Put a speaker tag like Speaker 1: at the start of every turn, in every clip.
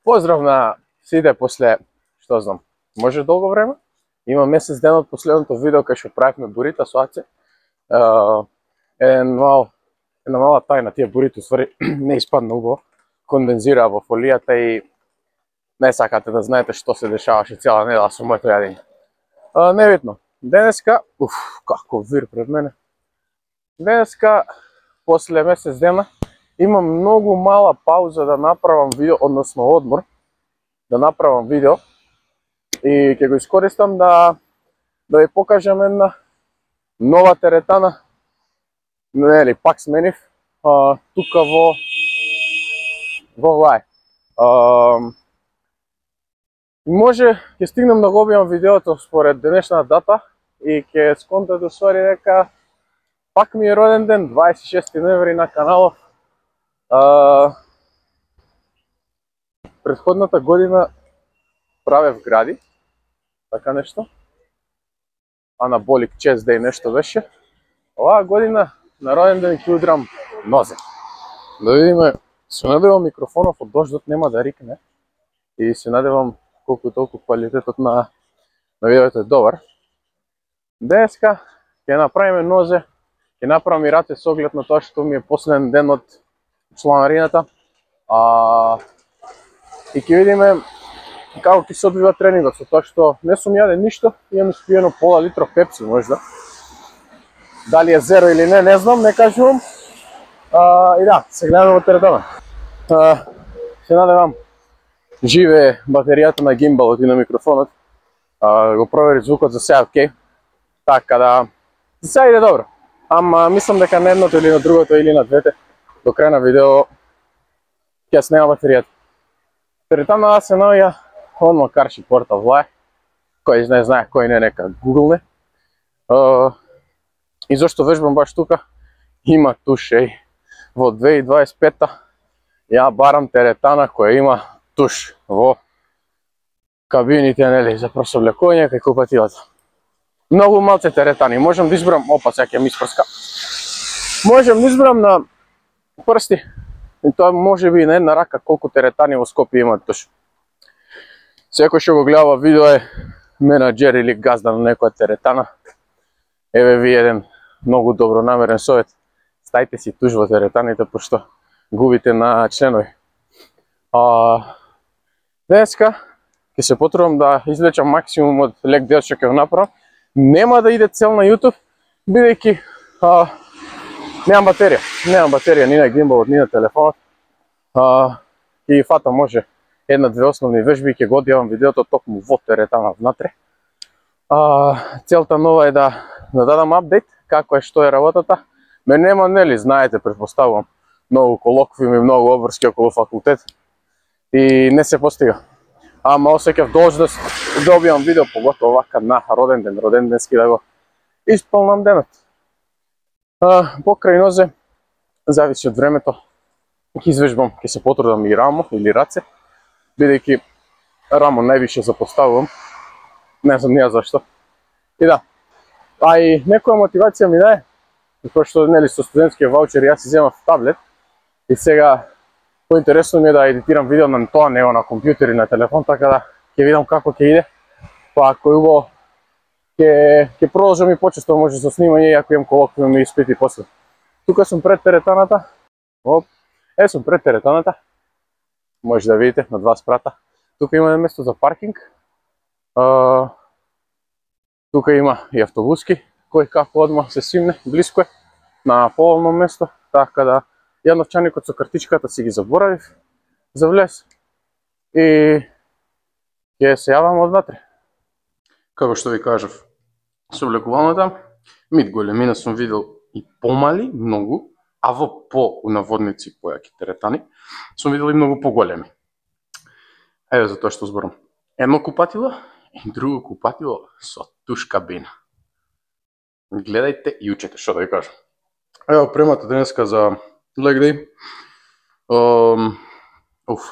Speaker 1: Поздрав на сите после, што знам, може долго време. Има месец ден од последното видео кај што правевме бурита со Аце. Една мала тајна, тие бурите ствари не испадна убаво, кондензираа во фолијата и не сакате да знаете што се дешаваше цела недела со моето јадење. Невитно. Денеска, како вир пред мене. Денеска, после месец дена, имам многу мала пауза да направам видео, односно одмор, да направам видео и ќе го искористам да ви покажам една нова теретана. Нели, пак сменив тука во овај. Може ќе стигнем да го објавам видеото според денешна дата и ќе сконтате ствари дека пак ми е роден ден, 26 ноември на каналот. Претходната година правев гради, така нешто. Анаболик чест дей нешто беше. Оваа година на роден ден ќе удрам нозе. Да видиме, се надевам микрофонов од дождот нема да рикне и се надевам колку толку квалитетот на видеото е добар. Денеска ќе направиме нозе, ќе направам и рате со оглед на тоа што ми е последен ден од чланарината. И ќе видиме како ќе се одвива тренингот, со тоа што не сум јаден ништо, имам испиено пола литро пепси можда. Дали е зеро или не знам, не кажувам. И да, се гледаме во теретана. Се надевам живе батеријата на гимбалот и на микрофонот. Го провери звукот за сега окей. Така да, за сега иде добро. Ама мислам дека на едното или на другото или на двете до крај на видео ќе снема батеријата. Теретана се наоѓа од Макарши портал влае. Кој не знае, кој не нека гуглне. И зашто вежбам баш тука? Има туш, во 2025-та ја барам теретана која има туш во кабините, нели, за просовлекување кај купатилата. Многу малце теретани, можам да избрам, опа, сега ќе ми испрска. Можам да избрам на прсти, и тоа може би на една рака колку теретани во Скопје имаат туш. Секој што го гледа видео е менаџер или газда на некоја теретана. Еве ви еден многу добронамерен совет. Стајте си туш во теретаните, пошто губите на членови. Денеска ќе се потрудам да извлечам максимум од лек дел што ќе го направам. Нема да иде цел на YouTube, бидејќи немам батерија ни на гимбалот, ни на телефонот. И фата може една-две основни вежби, ќе го одјавам видеото токму во теретана внатре. Целта нова е да дадам апдейт како е, што е работата. Ме нема, нели, знаете, претпоставувам, многу колоквиуми, многу обврски околу факултет и не се постига. Ама осеќав должност да објавам видео, поготово вака на роден денски да го исполнам денот. Покрај нозе, зависи од времето, ќе извежбам, ќе се потрудам и рамо или раце, бидејќи рамо највише запоставувам, не знам нија зашто. И да, и некоја мотивација ми даде, тоа што, нели, со студентскиот ваучер јас си земав таблет и сега поинтересно ми е да едитирам видео на тоа, него на компјутер и на телефон, така да ќе видам како ќе иде. Па ако е убаво, ќе продолжам и почесто може со снимање, ако имам колоквиуми и испити после. Тука сум пред теретаната. Сум пред теретаната. Може да видите на два спрата. Тука има место за паркинг. Тука има и автобуски, кој како одма се симне, блиско е, на поволно место, така да ја новчаникот со картичката си ги заборавив за влез и ќе се јавам однатре. Како што ви кажав, со облекувалната, мид големина сум видел и помали, многу, а во по-наводници појаки теретани, сум видел и многу поголеми. Еве за тоа што зборам. Едно купатило и друго купатило со туш кабина. Гледајте и учете, што да ви кажам. Ево премата денеска за leg day.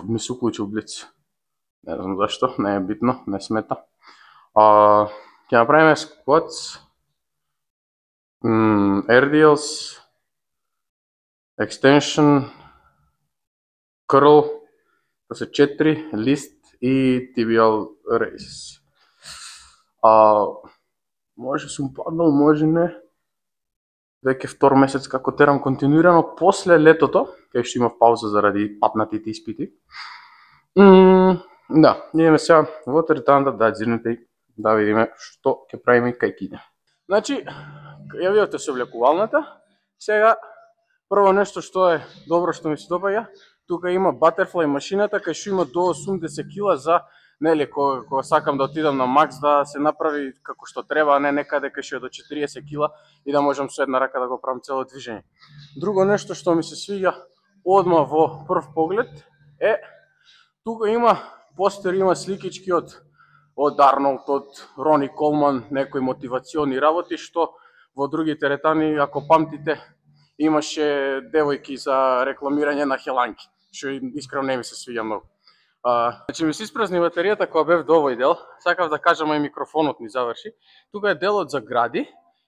Speaker 1: Ми се уклучил блиц. Не знам зашто, не е битно, не смета. Ќе направиме squats, RDLs, extension, curl, да се 4 лист и tibial raise. Може сум паднал, може не. Веќе втор месец како терам континуирано после летото, кај што имав пауза заради патнатите испити. Да, идеме сега во теретаната да дзирнете и да видиме што ќе правиме и кај киде. Значи, ја видовте со облекувалната. Сега, прво нешто што е добро што ми се допаѓа, тука има Butterfly машината кај што има до 80 кила за, нели, кога сакам да отидам на макс да се направи како што треба, а не некаде кај што е до 40 кила и да можам со една рака да го правам цело движење. Друго нешто што ми се свиѓа одма во прв поглед е тука има постери, има сликички од Арнолд, од Рони Колман, некои мотивациони работи што во други теретани, ако памтите, имаше девојки за рекламирање на хеланки, што искрено не ми се свиѓа многу. Значи ми се испразни батеријата кога бев до овој дел, сакав да кажам, и микрофонот ми заврши. Тука е делот за гради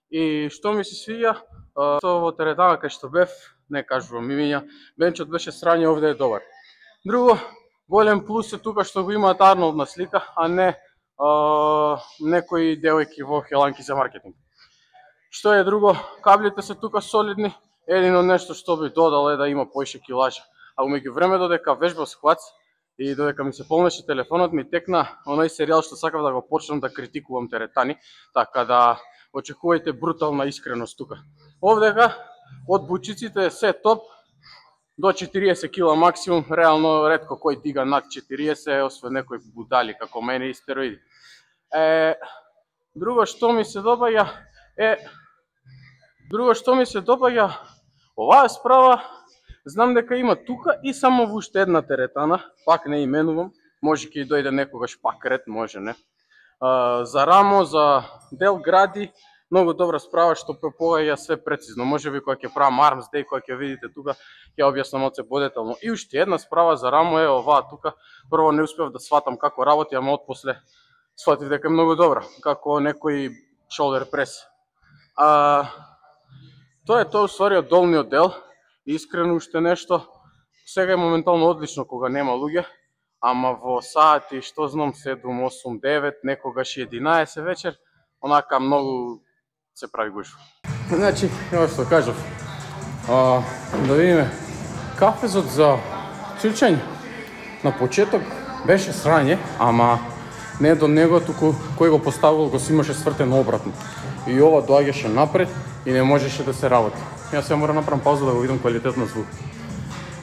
Speaker 1: и што ми се свиѓа во теретана кај што бев, не кажувам имиња, бенчот беше срање, овде е добар. Друго, голем плюс е тука што го имаат Арнолд на слика, а не некои девојки во хеланки за маркетинг. Што е друго, каблите се тука солидни, едино нешто што би додал е да има поише килажа. А умеѓу време додека вежбав сквац и додека ми се полнеше телефонот, ми текна оној серијал што сакав да го почнам да критикувам теретани, така да очекувајте брутална искреност тука. Овдека од бучиците се топ до 40 кила максимум, реално ретко кој дига над 40, освен некои будали како мене и стероиди. Друго што ми се допаѓа, оваа справа, знам дека има тука и само во уште една теретана, пак не именувам, може ќе дојде некогаш пак ред, може не. За рамо, за дел гради, многу добра справа што погаѓа све прецизно. Можеби кога ќе правам arms day, кога ќе видите тука, ќе објаснам од се подетално. И уште една справа за рамо е оваа тука. Прво не успев да сватам како работи, ама отпосле сватив дека е многу добра, како некој shoulder press. Тоа е тоа уствари од долниот дел. Искрено уште нешто, сега е моментално одлично кога нема луѓе, ама во сати, што знам, 7, 8, 9, некогаш 11 вечер, онака многу се прави гужва. Значи, ова што кажав, да видиме, кафезот за чучење на почеток беше срање, ама не до него, туку кој го поставил го си имаше свртено обратно. И ова доаѓаше напред и не можеше да се работи. Јас сега мора направам пауза да го видам квалитет на звук.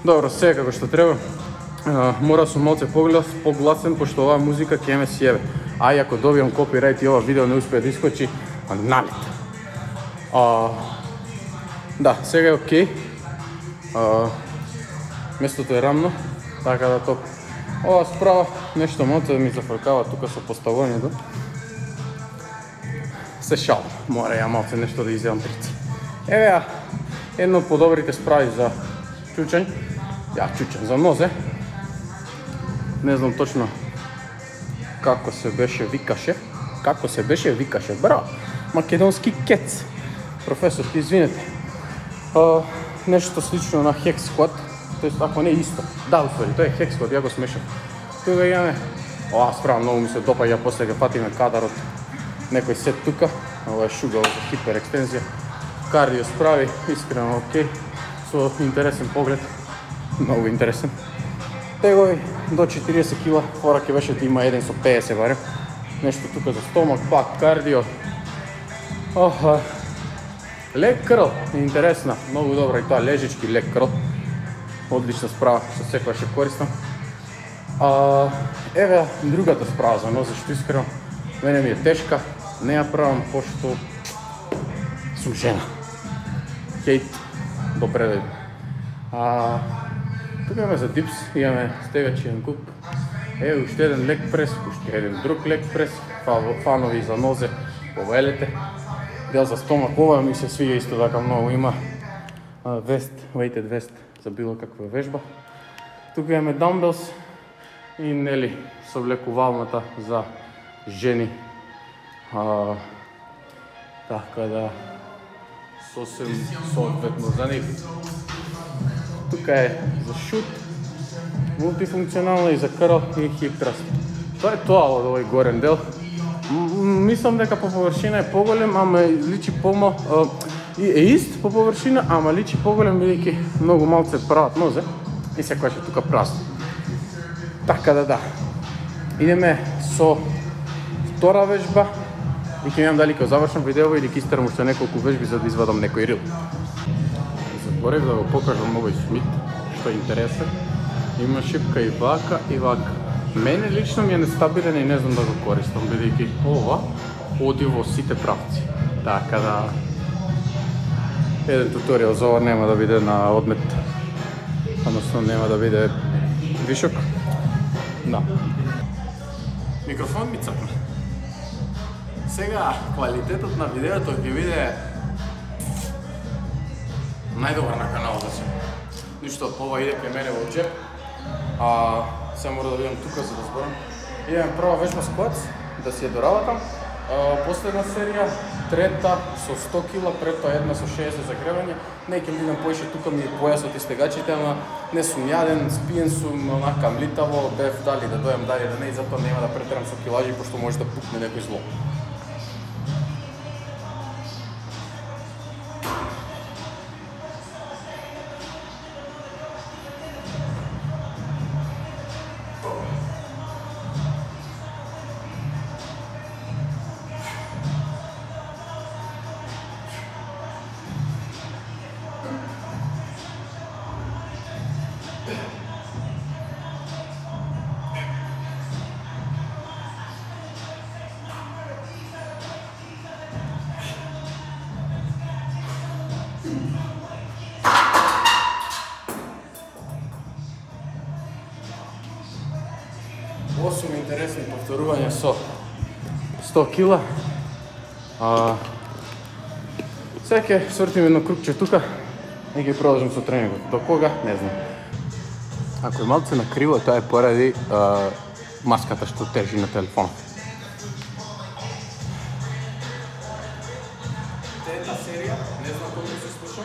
Speaker 1: Добро, сега како што треба, мора сум малце погласен, пошто оваа музика ќе ме сјебе. А ако добијам копирајт и ова видео не успее да искочи, налет. Да, сега е окей. Местото е рамно, така да топ. Ова справа нешто малце ми зафркава тука со поставувањето. Се шал, мора ја малце нешто да изјавам трици. Еве ја, едно од подобрите справи за чучење, за нозе. Не знам точно како се беше викаше, браво, македонски кец. Професор, извинете. Нешто слично на хек скват, тоест ако не исто. Да, уствари, тоа е хек скват, ја го смешав. Тука имаме, оваа справа многу ми се допаѓа, после ќе фатиме кадарот. Некој сет тука, ова е шугал за хиперекстензија. Кардио справи, искрено окей, со интересен поглед, многу интересен. Тегови до 40 кила, фора ќе беше да има еден со 50 барем. Нешто тука за стомак, пак кардио. Лег крл, интересна, многу добра и тоа лежички лег крл. Одлична справа, што секоја ќе користам. Еве другата справа за нозе, што искрено мене ми е тешка, не ја правам пошто сум жена. Хейт до предојде. Тука имаме за дипс, имаме стегачен куп. Еве уште еден лег прес, уште еден друг лег прес, фанови за нозе, повелете. Дел за стомак, ова ми се свиѓа исто така многу, има вест, weighted вест за било каква вежба. Тука имаме дамбелс и нели совлекувалната за жени. Така да сосем соодветно за нив. Тука е за шут, мултифункционална и за крл и хип траст. Тоа е тоа од овој горен дел. Мислам дека по површина е поголем, ама личи е ист по површина, ама личи поголем бидејќи многу малце прават нозе и секојаш е тука празно. Така да. Идеме со втора вежба и ќе видам дали ќе завршам видео или ќе истерам уште неколку вежби за да извадам некој рил. Заборев да го покажам овој Смит, што е интересен. Има шипка и вака и вака. Мене лично ми е нестабилен и не знам да го користам, бидејќи ова оди во сите правци. Така да еден туторијал за ова нема да биде на одмет, односно нема да биде вишок. Да. Микрофон ми цапна. Сега квалитетот на видеото ќе биде најдобар на каналот да се. Ништо, ова иде кај мене во джеп. Сега мора да видам тука за да зборам. Идеме прва вежба сквац, да си ја дораватам. Последна серија, трета со 100 кила, пред тоа една со 60 за гребање. Не ќе бидам поише, тука ми појасот и стегачите, ама не сум јаден, спиен сум, онака млитаво, бев дали да дојам, дали да не, и затоа нема да претерам со килажи, пошто може да пукне некој зло. Осум интересни повторувања со 100 кила. Сега ќе свртим едно крупче тука и ќе продолжим со тренингот. До кога? Не знам. Ако е малце накриво, тоа е поради маската што тежи на телефонот. Трета серија, не знам колку се слушам.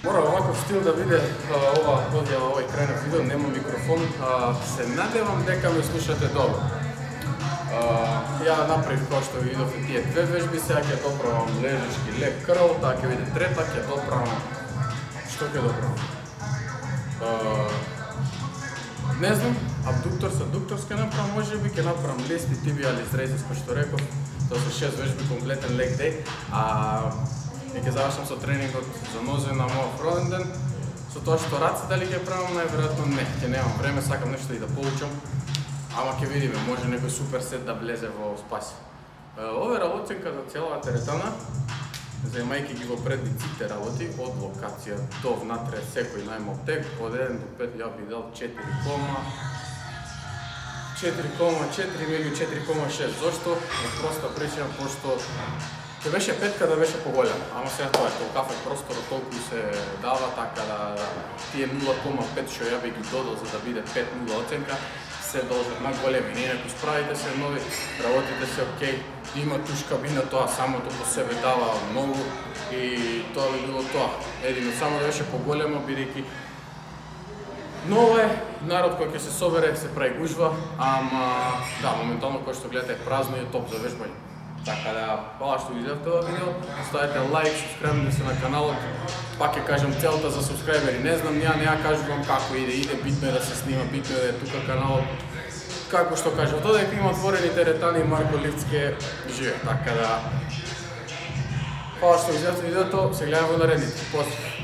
Speaker 1: Мора оваков стил да биде ова одјава, овој крај на видео, нема микрофон. Се надевам дека ме слушате добро. Ја направив кој што видовте тие две вежби, сега ќе доправам лежачки леп крл, таа ќе биде трета, ќе доправам... Што ќе доправам? Не знам, абдуктор со аддуктор ќе направам, можеби ќе направам лести, тибиалис рейзис, кој што реков. Тоа се 6 вежби, комплетен лег дей. И ќе завршам со тренингот за нозе на мојот роден ден. Со тоа што раце дали ќе правам, најверојатно не, ќе немам време, сакам нешто и да поучам. Ама ќе видиме, може некој супер сет да влезе во спаси. Ова е работенка за целата теретана, земајќи ги во предиците работи, од локација до внатре секој најмал тег, од 1 до 5 ја би дал 4,4 или 4,6. Зошто? Од проста причина, пошто ќе беше 5 да беше поголем, ама сега тоа е толкав е просторот, толку се дава, така да тие 0,5 што ја би ги додал за да биде 5,0 оценка, се должат на големи. Не, ако справите се нови, работите се окей, има туш кабина, тоа самото по себе дава многу и тоа би било тоа. Едино само да беше поголемо, бидејќи ново е, народ кој ќе се собере, се прави гужва, ама да, моментално кој што гледате е празно и е топ за вежбање. Така да, хвала што ги гледате ова видео, оставете лайк, субскрајбнете се на каналот. Пак ќе кажам целта за субскрајбери, не знам, не ја кажувам како иде, битно е да се снима, битно е да е тука каналот. Како што кажам, додека има отворени теретани, Марко Ливцки живе, така да... Хвала што ги гледате видеото, се гледаме во наредните. Поздрав!